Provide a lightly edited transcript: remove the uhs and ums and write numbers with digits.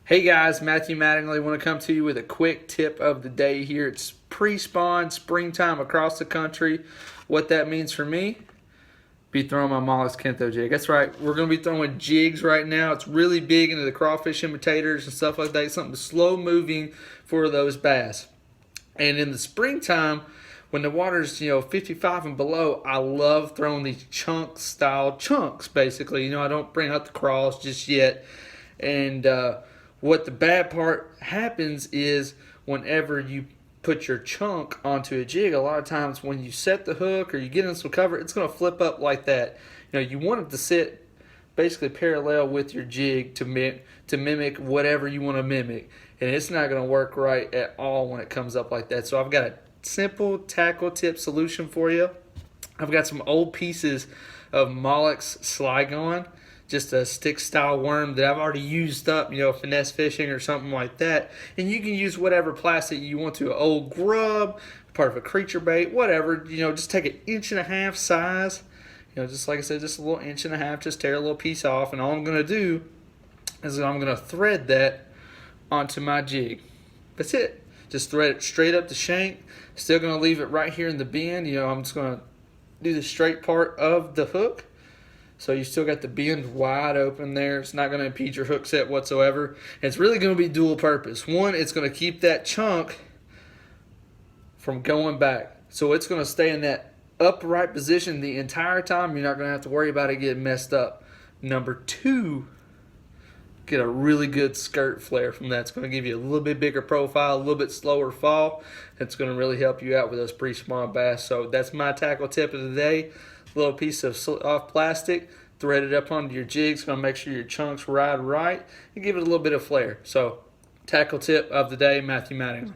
Hey guys, Matthew Mattingly. I want to come to you with a quick tip of the day here. It's pre-spawn, springtime across the country. What that means for me, be throwing my Mollusk Kento jig. That's right, we're going to be throwing jigs right now. It's really big into the crawfish imitators and stuff like that. Something slow moving for those bass. And in the springtime, when the water's 55 and below, I love throwing these chunk style chunks. Basically, I don't bring out the crawls just yet. And what the bad part happens is whenever you put your chunk onto a jig, a lot of times when you set the hook or you get in some cover, it's going to flip up like that. You want it to sit basically parallel with your jig to mimic whatever you want to mimic, and it's not going to work right at all when it comes up like that. So I've got a simple tackle tip solution for you. I've got some old pieces of Mollusk Sligon, just a stick style worm that I've already used up, finesse fishing or something like that. And you can use whatever plastic you want to, an old grub, part of a creature bait, whatever. Just take an 1.5 inch size, just like I said, just a little 1.5 inch, just tear a little piece off. And all I'm going to do is I'm going to thread that onto my jig. That's it. Just thread it straight up the shank. Still going to leave it right here in the bend. I'm just going to do the straight part of the hook. So you still got the bend wide open there. It's not going to impede your hook set whatsoever. And it's really going to be dual purpose. One, it's going to keep that chunk from going back. So it's going to stay in that upright position the entire time. You're not going to have to worry about it getting messed up. Number two, get a really good skirt flare from that. It's going to give you a little bit bigger profile, a little bit slower fall. It's going to really help you out with those pre-spawn bass. So that's my tackle tip of the day. Little piece of soft plastic, thread it up onto your jig. It's going to make sure your chunks ride right and give it a little bit of flair. So, tackle tip of the day, Matthew Mattingly.